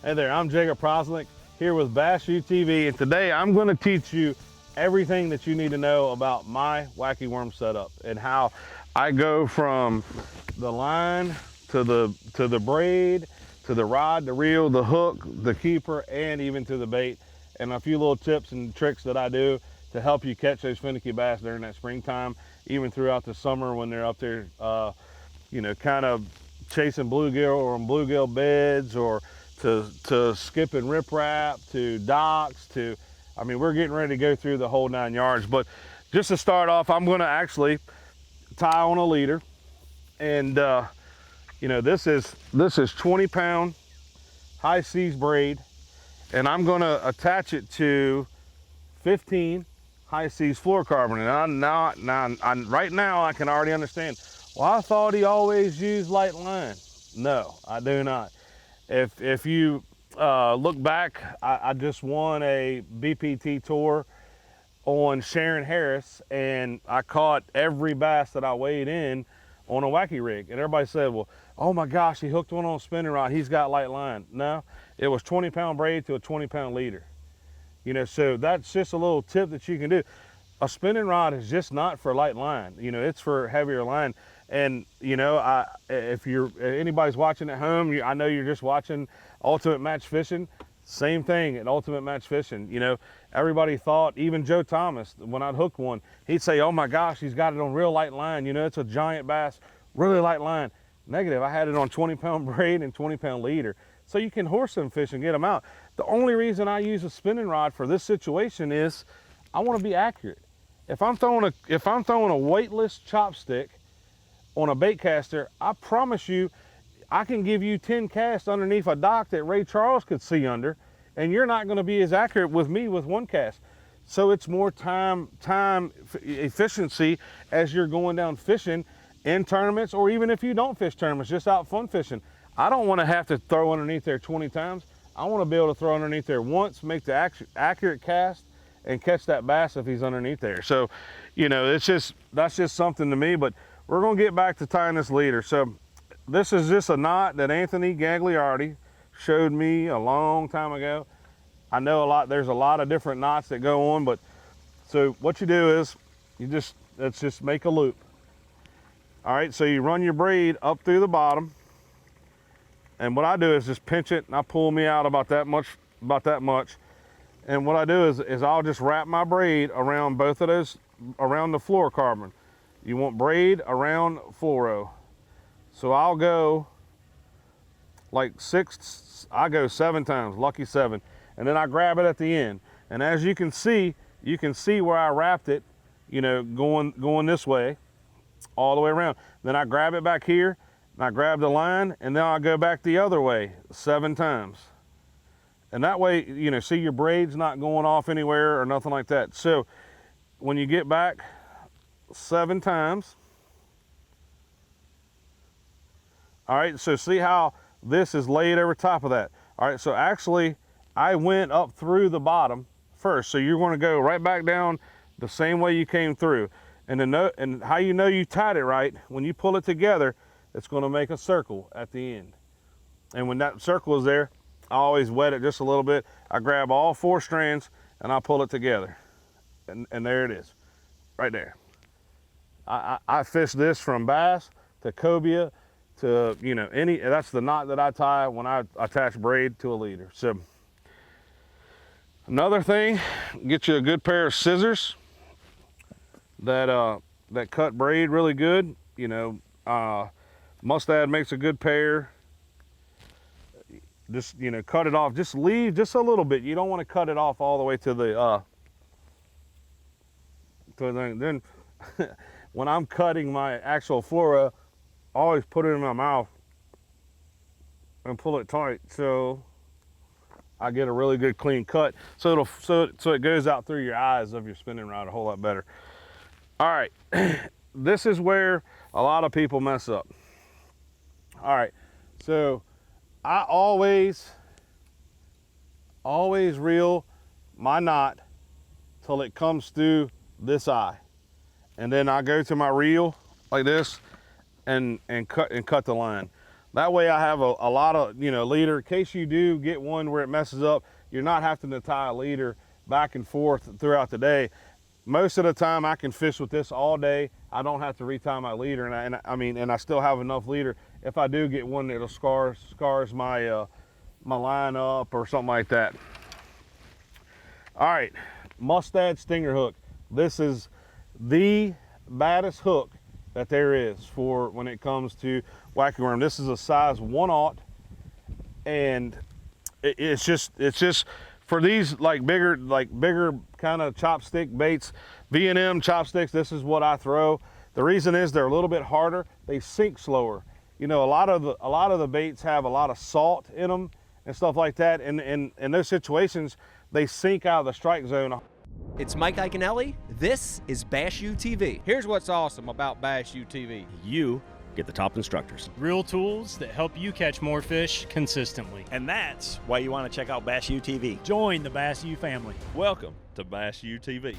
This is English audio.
Hey there, I'm Jacob Prosnick here with Bass UTV, and today I'm going to teach you everything that you need to know about my wacky worm setup and how I go from the line to the braid, to the rod, the reel, the hook, the keeper, and even to the bait, and a few little tips and tricks that I do to help you catch those finicky bass during that springtime, even throughout the summer when they're up there, you know, kind of chasing bluegill or on bluegill beds, or to skipping riprap, to docks, to, I mean, we're getting ready to go through the whole 9 yards. But just to start off, I'm going to actually tie on a leader, and you know, this is 20-pound high seas braid, and I'm going to attach it to 15 high seas fluorocarbon. And right now I can already understand, well, I thought he always used light line. No, I do not. If you look back, I just won a BPT tour on Sharon Harris, and I caught every bass that I weighed in on a wacky rig. And everybody said, well, oh my gosh, he hooked one on a spinning rod, he's got light line. No, it was 20-pound braid to a 20-pound leader. You know, so that's just a little tip that you can do. A spinning rod is just not for light line. You know, it's for heavier line. And you know, if anybody's watching at home, I know you're just watching Ultimate Match Fishing. Same thing at Ultimate Match Fishing. You know, everybody thought, even Joe Thomas, when I'd hook one, he'd say, oh my gosh, he's got it on real light line. You know, it's a giant bass, really light line. Negative, I had it on 20-pound braid and 20-pound leader. So you can horse them fish and get them out. The only reason I use a spinning rod for this situation is I want to be accurate. If I'm throwing a weightless chopstick on a bait caster, I promise you, I can give you 10 casts underneath a dock that Ray Charles could see under, and you're not going to be as accurate with me with one cast. So it's more time efficiency as you're going down fishing in tournaments, or even if you don't fish tournaments, just out fun fishing. I don't want to have to throw underneath there 20 times. I want to be able to throw underneath there once, make the accurate cast, and catch that bass if he's underneath there. So, you know, that's just something to me. But we're going to get back to tying this leader. So this is just a knot that Anthony Gagliardi showed me a long time ago. I know there's a lot of different knots that go on, but so what you do is let's just make a loop. All right, so you run your braid up through the bottom, and what I do is just pinch it, and I pull me out about that much. And what I do is I'll just wrap my braid around both of those, around the fluorocarbon. You want braid around fluoro. So I'll go like I go 7 times, lucky 7. And then I grab it at the end. And as you can see where I wrapped it, you know, going this way, all the way around. Then I grab it back here, and I grab the line, and then I'll go back the other way 7 times. And that way, you know, see, your braid's not going off anywhere or nothing like that. So when you get back 7 times, all right, so see how this is laid over top of that. All right, so actually I went up through the bottom first. So you're going to go right back down the same way you came through. And how you know you tied it right, when you pull it together, it's going to make a circle at the end. And when that circle is there, I always wet it just a little bit. I grab all 4 strands and I pull it together. And there it is, right there. I fish this from bass to cobia to, you know, that's the knot that I tie when I attach braid to a leader. So another thing, get you a good pair of scissors that cut braid really good. You know, Mustad makes a good pair. Just, you know, cut it off, just leave just a little bit. You don't want to cut it off all the way to the then when I'm cutting my actual fluoro, I always put it in my mouth and pull it tight so I get a really good clean cut. So it goes out through your eyes of your spinning rod a whole lot better. All right, this is where a lot of people mess up. All right, so I always reel my knot till it comes through this eye, and then I go to my reel like this and cut the line. That way I have a lot of, leader. In case you do get one where it messes up, you're not having to tie a leader back and forth throughout the day. Most of the time I can fish with this all day. I don't have to retie my leader, and I still have enough leader. If I do get one that'll scars my my line up or something like that. All right, Mustad stinger hook. This is the baddest hook that there is for when it comes to wacky worm. This is a size 1/0, and it's just for these like bigger kind of chopstick baits, V&M chopsticks. This is what I throw. The reason is they're a little bit harder. They sink slower. A lot of the baits have a lot of salt in them and stuff like that. And in those situations, they sink out of the strike zone. It's Mike Iaconelli. This is Bass U TV. Here's what's awesome about Bass U TV. You get the top instructors. Real tools that help you catch more fish consistently. And that's why you want to check out Bass U TV. Join the Bass U family. Welcome to Bass U TV.